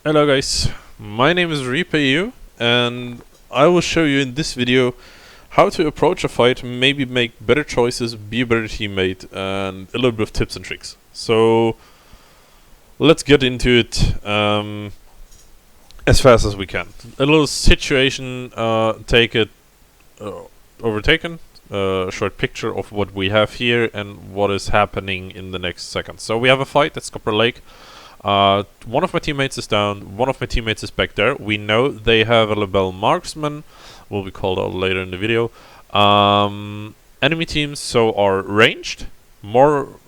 Hello guys, my name is Reaper and I will show you in this video how to approach a fight, maybe make better choices, be a better teammate, and a little bit of tips and tricks. So let's get into it as fast as we can. A little situation overtaken, a short picture of what we have here and what is happening in the next second. So we have a fight at Copper Lake. One of my teammates is down, one of my teammates is back there. We know they have a Lebel marksman, will be called out later in the video. Enemy teams are ranged, more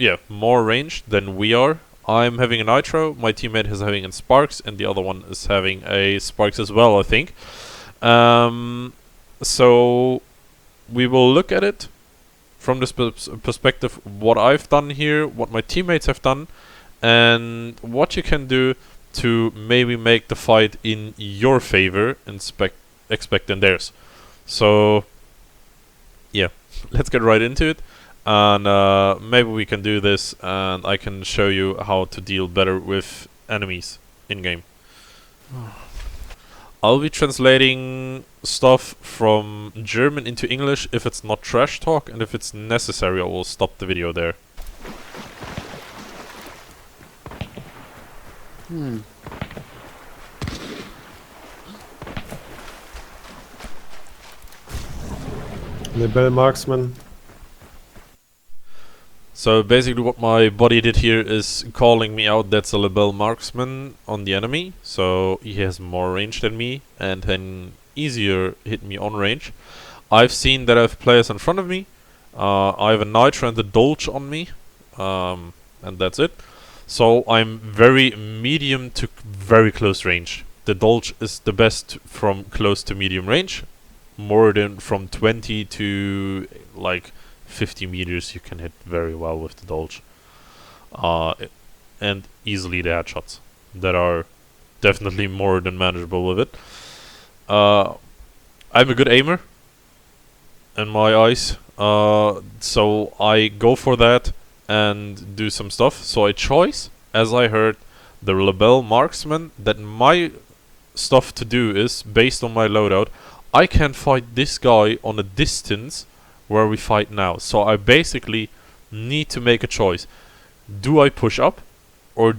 ranged than we are. I'm having a nitro, my teammate is having a sparks, and the other one is having a sparks as well, I think. So we will look at it from this perspective, what I've done here, what my teammates have done, and what you can do to maybe make the fight in your favor and expect in theirs. So yeah, let's get right into it, and maybe we can do this and I can show you how to deal better with enemies in game. I'll be translating stuff from German into English if it's not trash talk, and if it's necessary I will stop the video there. Lebel marksman. So basically what my buddy did here is calling me out that's a Lebel marksman on the enemy, so he has more range than me and can easier hit me on range. I've seen that I have players in front of me. I have a nitro and the dolch on me, and that's it. So I'm very medium to very close range. The dolch is the best from close to medium range. More than from 20 to like 50 meters you can hit very well with the dolch. And easily the headshots that are definitely more than manageable with it. I'm a good aimer in my eyes, so I go for that and do some stuff. So I choose, as I heard, the Lebel marksman, that my stuff to do is, based on my loadout, I can fight this guy on a distance where we fight now. So I basically need to make a choice. Do I push up or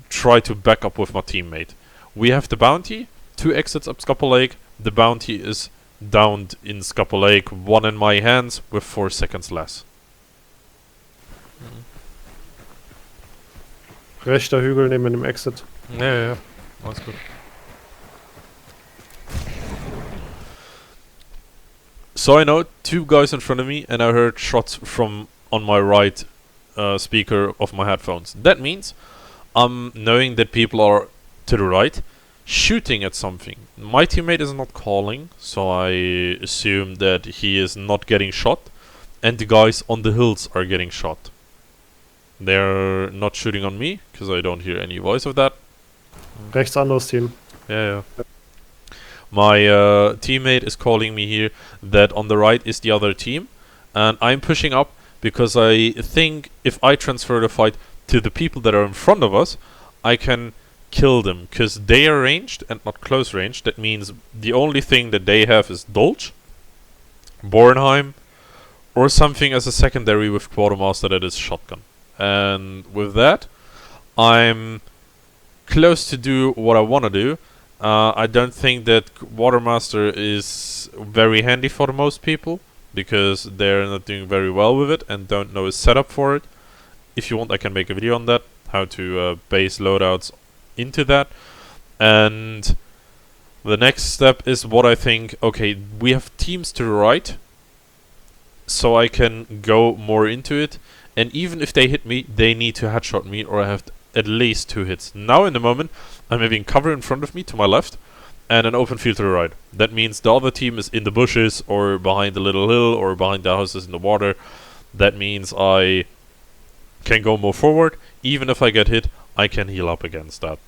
try to back up with my teammate? We have the bounty, 2 exits up Scupper Lake. The bounty is downed in Scupper Lake, 1 in my hands with 4 seconds less. Rechter Hügel neben dem Exit. Ja, alles gut. So I know 2 guys in front of me, and I heard shots from on my right speaker of my headphones. That means I'm knowing that people are to the right shooting at something. My teammate is not calling, so I assume that he is not getting shot, and the guys on the hills are getting shot. They're not shooting on me, because I don't hear any voice of that. Rechts anderes Team. Yeah. My teammate is calling me here that on the right is the other team, and I'm pushing up because I think if I transfer the fight to the people that are in front of us, I can kill them, because they are ranged and not close range. That means the only thing that they have is Dolch, Bornheim, or something as a secondary with Quartermaster that is shotgun. And with that, I'm close to do what I want to do. I don't think that Quartermaster is very handy for the most people, because they're not doing very well with it and don't know a setup for it. If you want, I can make a video on that, how to base loadouts into that. And the next step is what I think, okay, we have teams to the right, so I can go more into it. And even if they hit me, they need to headshot me, or I have at least 2 hits. Now in the moment, I'm having cover in front of me to my left, and an open field to the right. That means the other team is in the bushes, or behind the little hill, or behind the houses in the water. That means I can go more forward. Even if I get hit, I can heal up against that.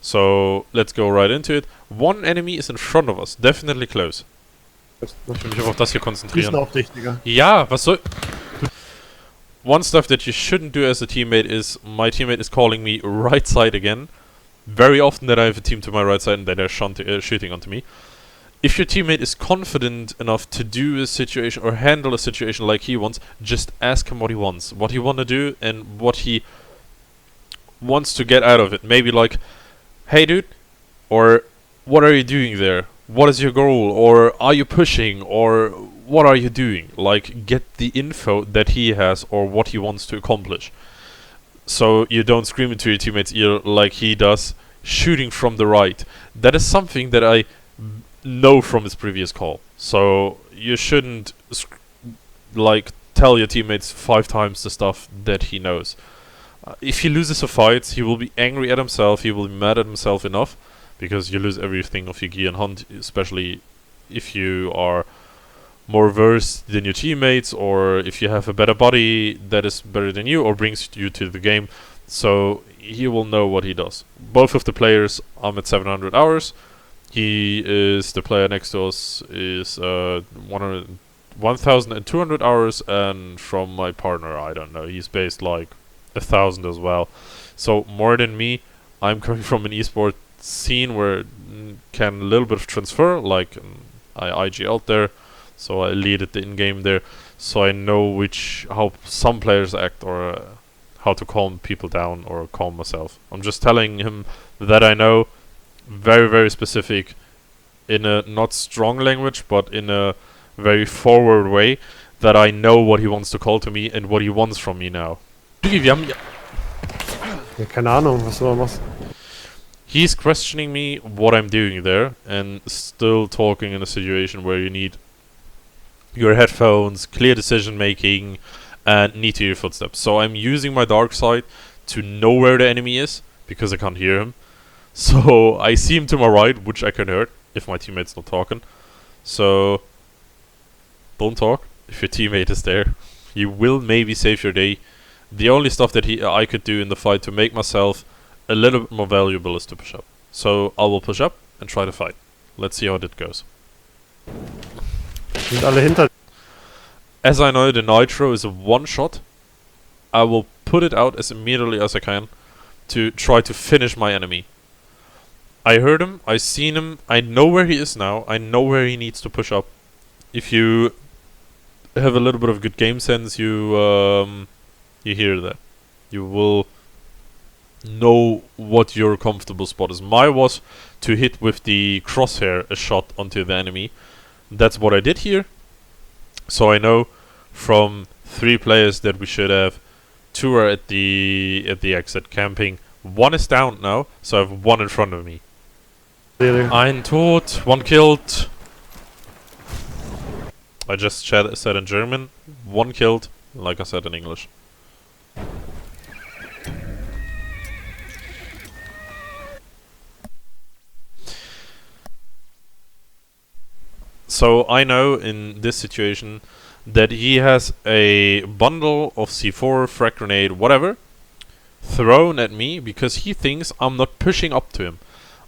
So let's go right into it. One enemy is in front of us, definitely close. Ich will mich auf das hier konzentrieren. Auch dich, Digga. Ja, was soll... One stuff that you shouldn't do as a teammate is, my teammate is calling me right side again, very often that I have a team to my right side and that they're shooting onto me. If your teammate is confident enough to do a situation or handle a situation like he wants, just ask him what he wants, what he want to do, and what he wants to get out of it. Maybe like, hey dude, or what are you doing there? What is your goal? Or are you pushing? Or what are you doing? Like, get the info that he has or what he wants to accomplish. So you don't scream into your teammate's ear like he does, shooting from the right. That is something that I know from his previous call. So you shouldn't like tell your teammates 5 times the stuff that he knows. If he loses a fight, he will be angry at himself. He will be mad at himself enough, because you lose everything of your gear and hunt, especially if you are more versed than your teammates, or if you have a better body that is better than you or brings you to the game. So he will know what he does. Both of the players, I'm at 700 hours. He is, the player next to us is 1,200 hours, and from my partner, I don't know, he's based like 1,000 as well. So more than me. I'm coming from an esport scene where can a little bit of transfer, like I IGL'd there, so I leaded the in-game there, so I know how some players act, or how to calm people down or calm myself. I'm just telling him that I know, very, very specific, in a not strong language, but in a very forward way, that I know what he wants to call to me and what he wants from me now. Ja, keine Ahnung, was du da machst. He's questioning me what I'm doing there, and still talking in a situation where you need your headphones, clear decision making, and need to hear footsteps. So I'm using my dark side to know where the enemy is, because I can't hear him. So I see him to my right, which I can hear if my teammate's not talking. So don't talk if your teammate is there. You will maybe save your day. The only stuff that I could do in the fight to make myself a little bit more valuable is to push up. So I will push up and try to fight. Let's see how that goes. Sind alle hinter. As I know the nitro is a one shot, I will put it out as immediately as I can to try to finish my enemy. I heard him, I seen him, I know where he is now, I know where he needs to push up. If you have a little bit of good game sense, you hear that. You will know what your comfortable spot is. Mine was to hit with the crosshair a shot onto the enemy. That's what I did here. So I know from 3 players that we should have 2 are at the exit camping. 1 is down now, so I have 1 in front of me. Ein tot, 1 killed. I just said in German. 1 killed, like I said in English. So I know in this situation that he has a bundle of C4, frag grenade, whatever, thrown at me because he thinks I'm not pushing up to him.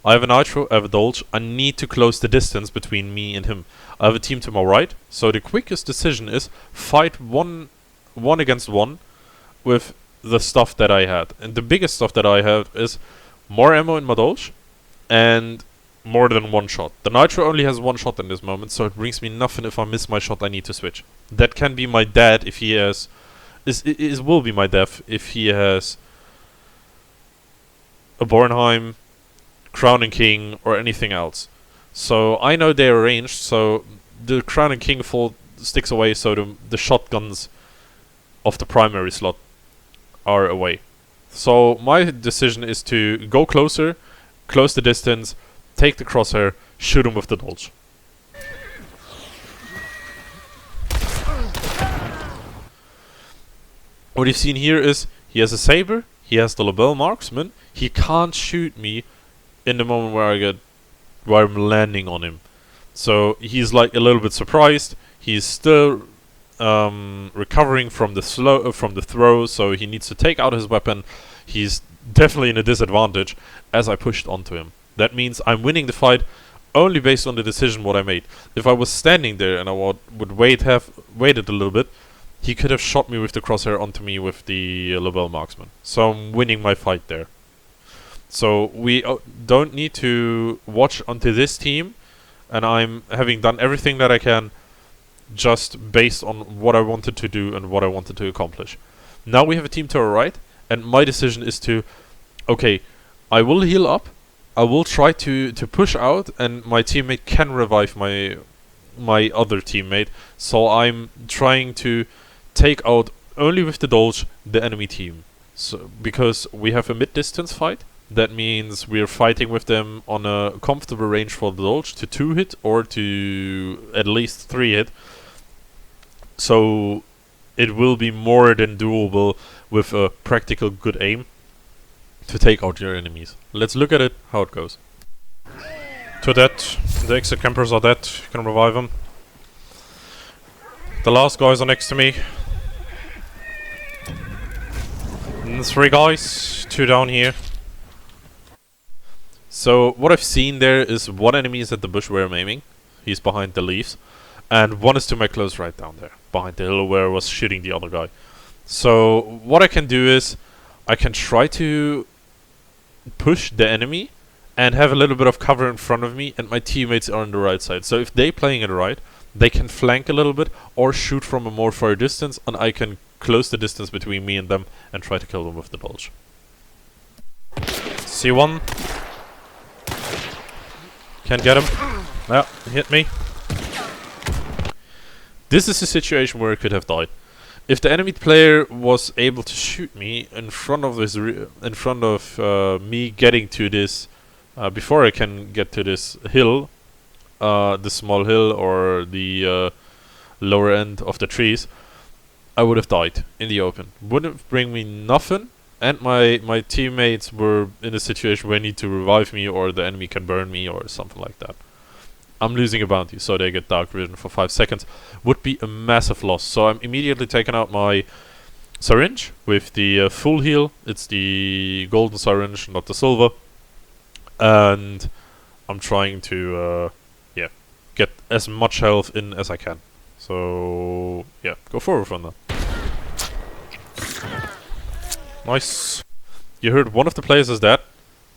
I have a nitro, I have a dolge, I need to close the distance between me and him. I have a team to my right, so the quickest decision is fight one against one with the stuff that I had. And the biggest stuff that I have is more ammo in my dolge and more than 1 shot. The nitro only has 1 shot in this moment, so it brings me nothing. If I miss my shot, I need to switch. That can be my dad if he has... It will be my death if he has a Bornheim, Crown and King, or anything else. So I know they're ranged, so the Crown and King sticks away, so the shotguns of the primary slot are away. So my decision is to go closer, close the distance, take the crosshair, shoot him with the dodge. What you've seen here is he has a saber, he has the label marksman, he can't shoot me in the moment where I'm landing on him. So he's like a little bit surprised. He's still recovering from the throw, so he needs to take out his weapon. He's definitely in a disadvantage as I pushed onto him. That means I'm winning the fight only based on the decision what I made. If I was standing there and I would waited a little bit, he could have shot me with the crosshair onto me with the label marksman. So I'm winning my fight there. So we don't need to watch onto this team, and I'm having done everything that I can just based on what I wanted to do and what I wanted to accomplish. Now we have a team to our right, and my decision is to, okay, I will heal up, I will try to push out, and my teammate can revive my other teammate. So I'm trying to take out only with the dodge the enemy team. So because we have a mid-distance fight, that means we're fighting with them on a comfortable range for the dodge to 2-hit or to at least 3-hit. So it will be more than doable with a practical good aim to take out your enemies. Let's look at it, how it goes. To that, the exit campers are dead, you can revive them. The last guys are next to me. And 3 guys, 2 down here. So what I've seen there is 1 enemy is at the bush where I'm aiming. He's behind the leaves. And 1 is to my close right down there, behind the hill where I was shooting the other guy. So what I can do is, I can try to push the enemy and have a little bit of cover in front of me, and my teammates are on the right side. So if they playing it right, they can flank a little bit or shoot from a more far distance, and I can close the distance between me and them and try to kill them with the dodge. C1. Can't get him. Yeah, he hit me. This is a situation where I could have died. If the enemy player was able to shoot me in front of this, me getting to this, before I can get to this hill, the small hill or the lower end of the trees, I would have died in the open. Wouldn't bring me nothing, and my teammates were in a situation where I need to revive me or the enemy can burn me or something like that. I'm losing a bounty, so they get dark vision for 5 seconds. Would be a massive loss. So I'm immediately taking out my syringe with the full heal. It's the golden syringe, not the silver. And I'm trying to get as much health in as I can. So yeah, go forward from that. Nice. You heard 1 of the players is dead,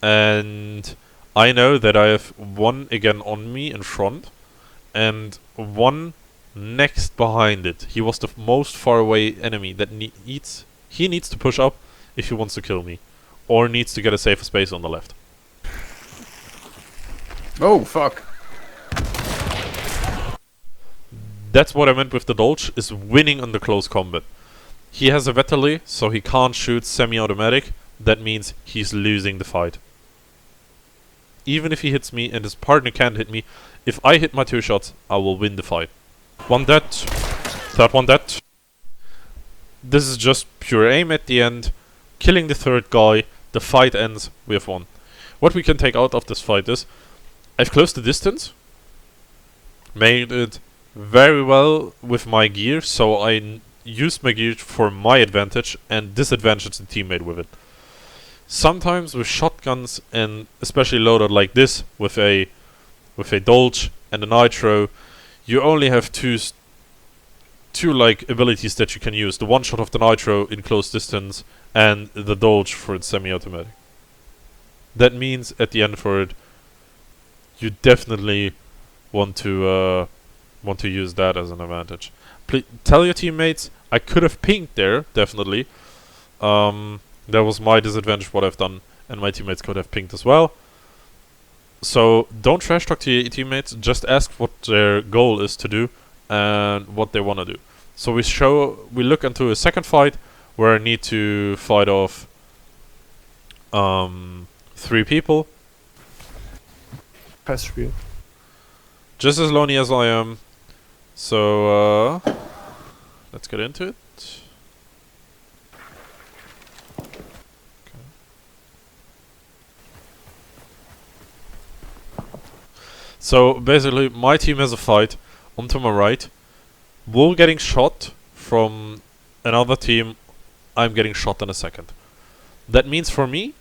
and I know that I have 1 again on me in front, and 1 next behind it. He was the most far away enemy that needs to push up if he wants to kill me, or needs to get a safer space on the left. Oh fuck! That's what I meant with the dodge, is winning under close combat. He has a Vetterli, so he can't shoot semi-automatic. That means he's losing the fight. Even if he hits me and his partner can't hit me, if I hit my 2 shots, I will win the fight. 1 dead. 3rd one dead. This is just pure aim at the end. Killing the 3rd guy. The fight ends. We have won. What we can take out of this fight is, I've closed the distance. Made it very well with my gear, so I used my gear for my advantage and disadvantaged the teammate with it. Sometimes with shotguns, and especially loaded like this with a dodge and a nitro, you only have two like abilities that you can use: the one shot of the nitro in close distance and the dodge for its semi-automatic. That means at the end for it, you definitely want to use that as an advantage. Tell your teammates, I could have pinged there, definitely. That was my disadvantage, what I've done, and my teammates could have pinged as well. So don't trash talk to your teammates, just ask what their goal is to do and what they want to do. So we look into a second fight where I need to fight off 3 people. Pass real. Just as lonely as I am. So let's get into it. So basically, my team has a fight onto my right. We're getting shot from another team. I'm getting shot in a second. That means for me,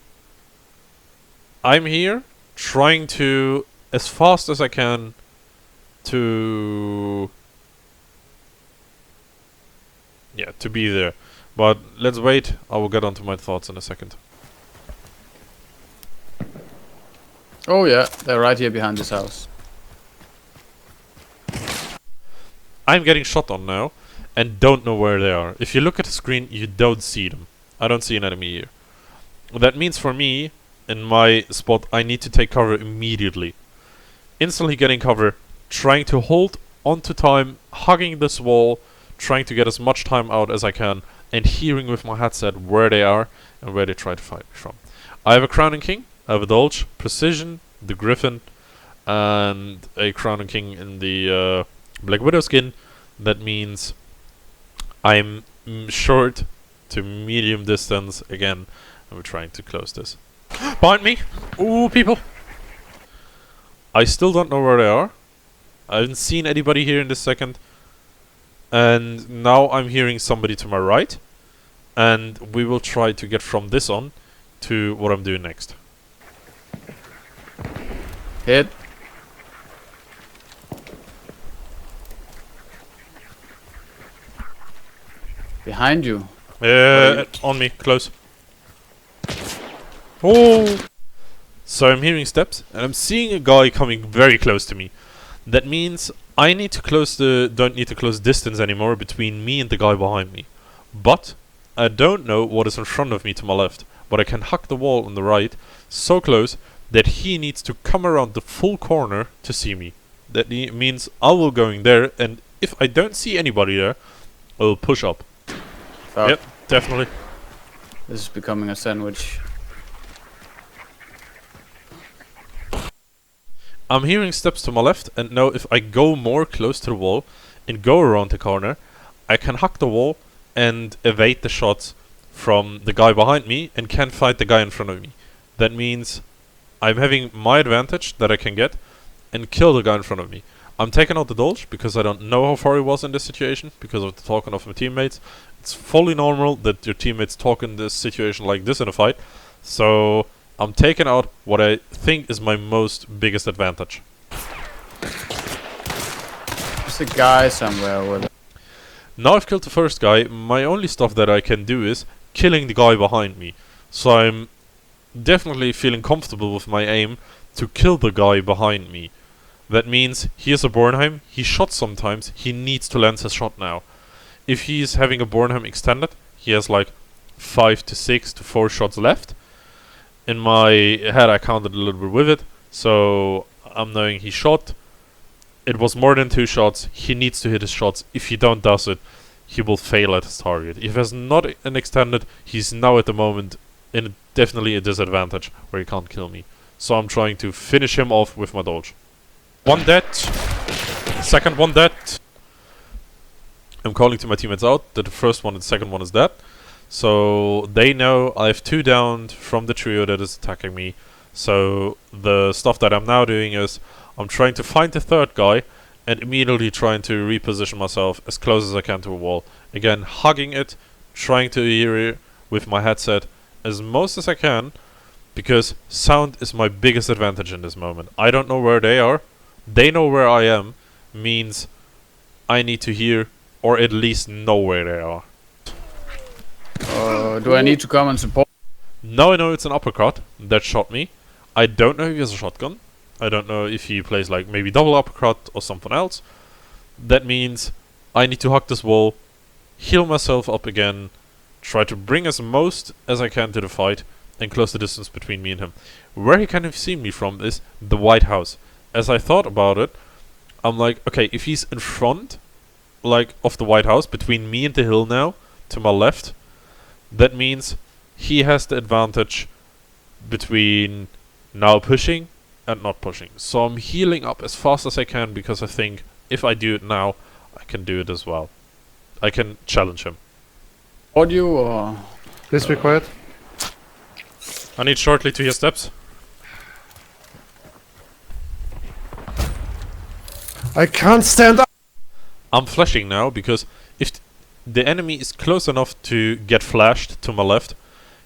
I'm here trying to, as fast as I can, to be there. But let's wait. I will get onto my thoughts in a second. Oh yeah, they're right here behind this house. I'm getting shot on now, and don't know where they are. If you look at the screen, you don't see them. I don't see an enemy here. That means for me, in my spot, I need to take cover immediately. Instantly getting cover, trying to hold onto time, hugging this wall, trying to get as much time out as I can, and hearing with my headset where they are and where they try to fight me from. I have a Crowning King, I have a Dolch, Precision, the Griffin, and a Crowning King in the Black Widow skin. That means I'm short to medium distance again, and we're trying to close this. Behind me! Ooh, people! I still don't know where they are. I haven't seen anybody here in this second. And now I'm hearing somebody to my right. And we will try to get from this on to what I'm doing next. Hit. Behind you. On me, close. Oh! So I'm hearing steps, and I'm seeing a guy coming very close to me. That means I need to don't need to close distance anymore between me and the guy behind me. But I don't know what is in front of me to my left, but I can hug the wall on the right so close that he needs to come around the full corner to see me. That means I will going there, and if I don't see anybody there, I will push up. Fuck. Yep, definitely. This is becoming a sandwich. I'm hearing steps to my left, and now if I go more close to the wall and go around the corner, I can hug the wall and evade the shots from the guy behind me and can fight the guy in front of me. That means I'm having my advantage that I can get and kill the guy in front of me. I'm taking out the Dolch because I don't know how far he was in this situation because of the talking of my teammates. It's fully normal that your teammates talk in this situation like this in a fight. So I'm taking out what I think is my most biggest advantage. There's a guy somewhere over there. Now I've killed the first guy, my only stuff that I can do is killing the guy behind me. So I'm definitely feeling comfortable with my aim to kill the guy behind me. That means he has a Bornheim, he shot sometimes, he needs to land his shot now. If he's having a Bornheim extended, he has like 5 to 6 to 4 shots left. In my head I counted a little bit with it, so I'm knowing he shot. It was more than 2 shots, he needs to hit his shots. If he don't does it, he will fail at his target. If it's not an extended, he's now at the moment in definitely a disadvantage where he can't kill me. So I'm trying to finish him off with my Dolch. One dead, second one dead. I'm calling to my teammates out that the first one and the second one is dead. So they know I have 2 down from the trio that is attacking me. So the stuff that I'm now doing is I'm trying to find the third guy and immediately trying to reposition myself as close as I can to a wall. Again, hugging it, trying to hear it with my headset as most as I can, because sound is my biggest advantage in this moment. I don't know where they are. They know where I am, means I need to hear or at least know where they are. Do I need to come and support? Now I know it's an uppercut that shot me. I don't know if he has a shotgun. I don't know if he plays like maybe double uppercut or something else. That means I need to hug this wall, heal myself up again, try to bring as most as I can to the fight, and close the distance between me and him. Where he can have seen me from is the White House. As I thought about it, I'm like, okay, if he's in front, like, of the White House, between me and the hill now, to my left, that means he has the advantage between now pushing and not pushing. So I'm healing up as fast as I can because I think if I do it now, I can do it as well. I can challenge him. Audio or? Please be quiet. I need shortly to hear steps. I can't stand up! I'm flashing now because if the enemy is close enough to get flashed to my left,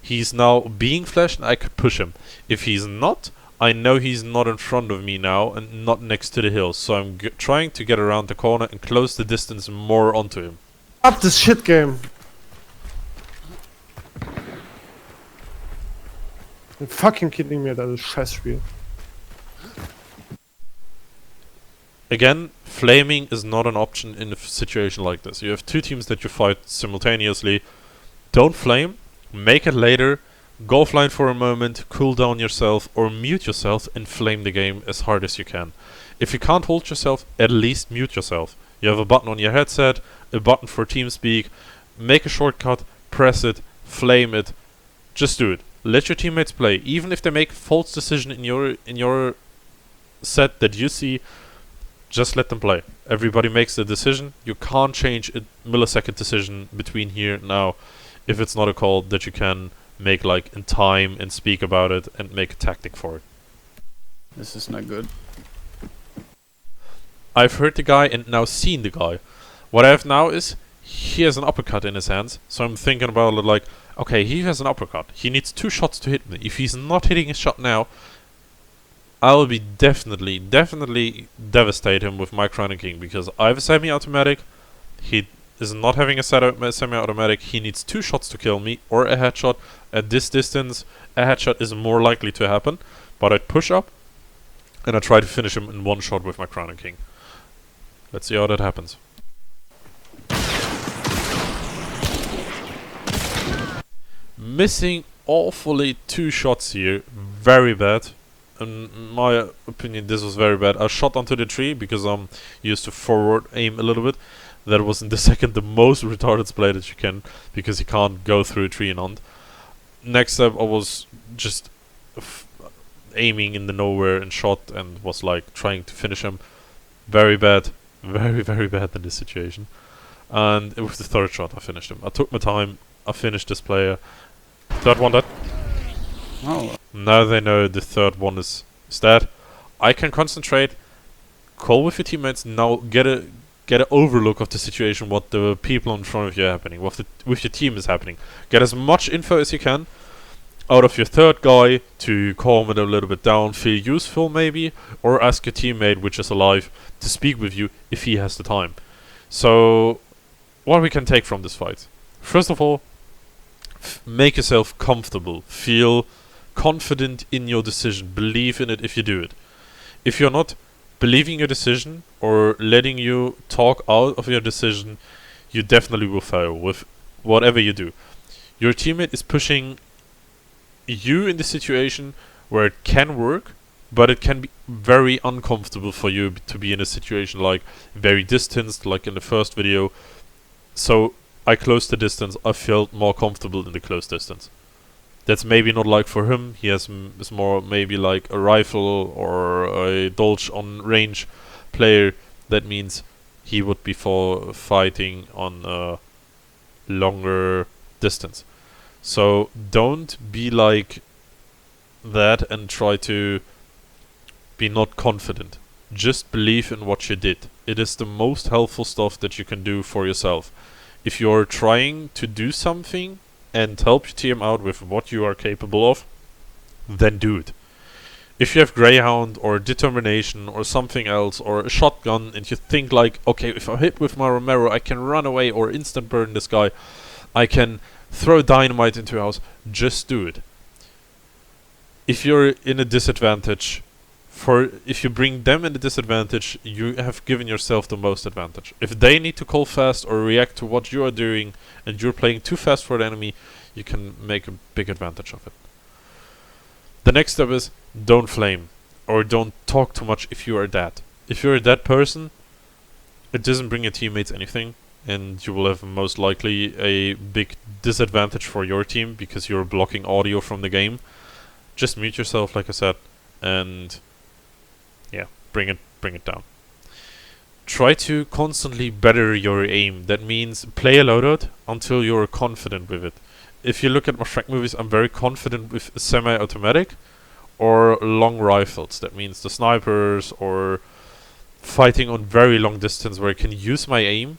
he's now being flashed and I could push him. If he's not, I know he's not in front of me now and not next to the hill. So I'm trying to get around the corner and close the distance more onto him. Up this shit game! You're fucking kidding me, das ist Scheißspiel. again, flaming is not an option in a situation like this. You have two teams that you fight simultaneously. Don't flame, make it later, go offline for a moment, cool down yourself, or mute yourself and flame the game as hard as you can. If you can't hold yourself, at least mute yourself. You have a button on your headset, a button for TeamSpeak, make a shortcut, press it, flame it, just do it. Let your teammates play, even if they make a false decision in your set that you see, just let them play. Everybody makes the decision. You can't change a millisecond decision between here and now if it's not a call that you can make like in time and speak about it and make a tactic for it. This is not good. I've heard the guy and now seen the guy. What I have now is he has an uppercut in his hands, so I'm thinking about it like, okay, he has an uppercut. He needs 2 shots to hit me. If he's not hitting his shot now, I will be definitely devastate him with my Crown King, because I have a semi-automatic. He is not having a semi-automatic. He needs 2 shots to kill me, or a headshot. At this distance, a headshot is more likely to happen. But I'd push up, and I try to finish him in 1 shot with my Crown King. Let's see how that happens. Missing awfully 2 shots here. Very bad. In my opinion, this was very bad. I shot onto the tree because I'm used to forward aim a little bit. That was in the second the most retarded play that you can, because you can't go through a tree and hunt. Next step, I was just aiming in the nowhere and shot and was like trying to finish him. Very bad. Very bad in this situation. And with the 3rd shot, I finished him. I took my time. I finished this player. 3rd one dead. Oh. Now they know the 3rd one is dead. I can concentrate, call with your teammates, now get a overlook of the situation, what the people in front of you are happening, what with your team is happening. Get as much info as you can out of your 3rd guy to calm it a little bit down, feel useful maybe, or ask your teammate, which is alive, to speak with you if he has the time. So, what we can take from this fight. First of all, make yourself comfortable. Feel confident in your decision. Believe in it if you do it. If you're not believing your decision or letting you talk out of your decision, you definitely will fail with whatever you do. Your teammate is pushing you in the situation where it can work, but it can be very uncomfortable for you to be in a situation like very distanced, like in the first video. So I closed the distance. I felt more comfortable in the close distance. That's maybe not like for him. He is more maybe like a rifle or a Dolch on range player. That means he would be fighting on a longer distance. So don't be like that and try to be not confident. Just believe in what you did. It is the most helpful stuff that you can do for yourself. If you're trying to do something and help your team out with what you are capable of, then do it. If you have Greyhound or Determination or something else or a shotgun and you think like, okay, if I hit with my Romero I can run away or instant burn this guy, I can throw dynamite into a house, just do it. If you're in a disadvantage, if you bring them in a disadvantage, you have given yourself the most advantage. If they need to call fast or react to what you are doing and you're playing too fast for the enemy, you can make a big advantage of it. The next step is don't flame or don't talk too much if you are dead. If you're a dead person, it doesn't bring your teammates anything, and you will have most likely a big disadvantage for your team because you're blocking audio from the game. Just mute yourself, like I said, and yeah, bring it down. Try to constantly better your aim. That means play a loadout until you're confident with it. If you look at my frag movies, I'm very confident with semi-automatic or long rifles. That means the snipers or fighting on very long distance where I can use my aim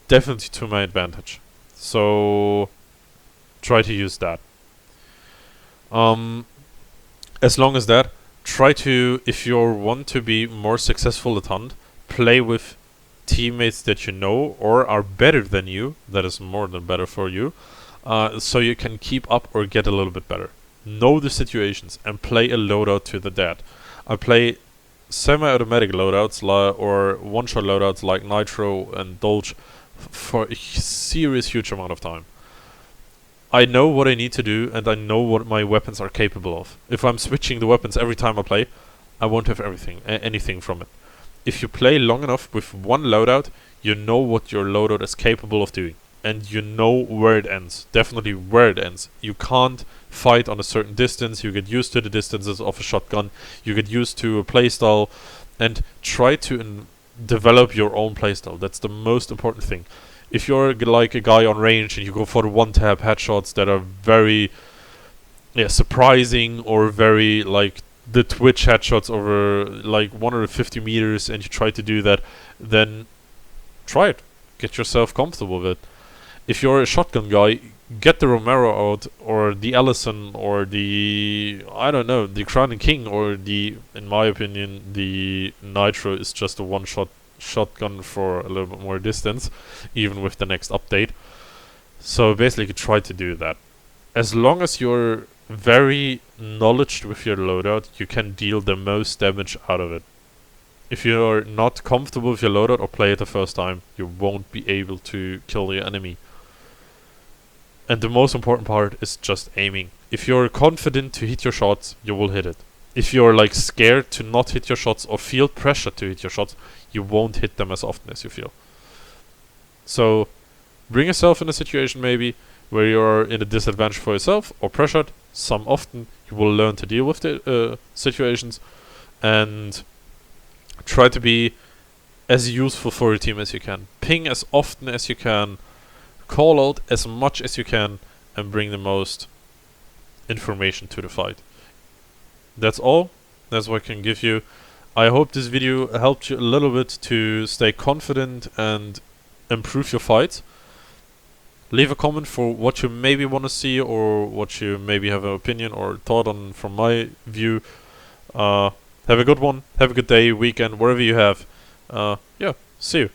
definitely to my advantage. So try to use that. As long as that, try to, if you want to be more successful at Hunt, play with teammates that you know or are better than you. That is more than better for you. So you can keep up or get a little bit better. Know the situations and play a loadout to the death. I play semi-automatic loadouts or one-shot loadouts like Nitro and Dolch for a serious huge amount of time. I know what I need to do, and I know what my weapons are capable of. If I'm switching the weapons every time I play, I won't have anything from it. If you play long enough with one loadout, you know what your loadout is capable of doing. And you know where it ends. Definitely where it ends. You can't fight on a certain distance. You get used to the distances of a shotgun. You get used to a playstyle. And try to develop your own playstyle. That's the most important thing. If you're like a guy on range and you go for the one-tap headshots that are very surprising, or very like the Twitch headshots over like 150 meters, and you try to do that, then try it. Get yourself comfortable with it. If you're a shotgun guy, get the Romero out, or the Allison, or the, I don't know, the Crown King, or the, in my opinion, the Nitro is just a one-shot shotgun for a little bit more distance, even with the next update. So basically, try to do that. As long as you're very knowledgeable with your loadout, you can deal the most damage out of it. If you're not comfortable with your loadout or play it the first time, you won't be able to kill your enemy. And the most important part is just aiming. If you're confident to hit your shots, you will hit it. If you're like scared to not hit your shots or feel pressure to hit your shots, you won't hit them as often as you feel. So bring yourself in a situation maybe where you're in a disadvantage for yourself or pressured. Some often you will learn to deal with the situations, and try to be as useful for your team as you can. Ping as often as you can. Call out as much as you can, and bring the most information to the fight. That's all. That's what I can give you. I hope this video helped you a little bit to stay confident and improve your fights. Leave a comment for what you maybe want to see, or what you maybe have an opinion or thought on from my view. Have a good one. Have a good day, weekend, wherever you have. Yeah, see you.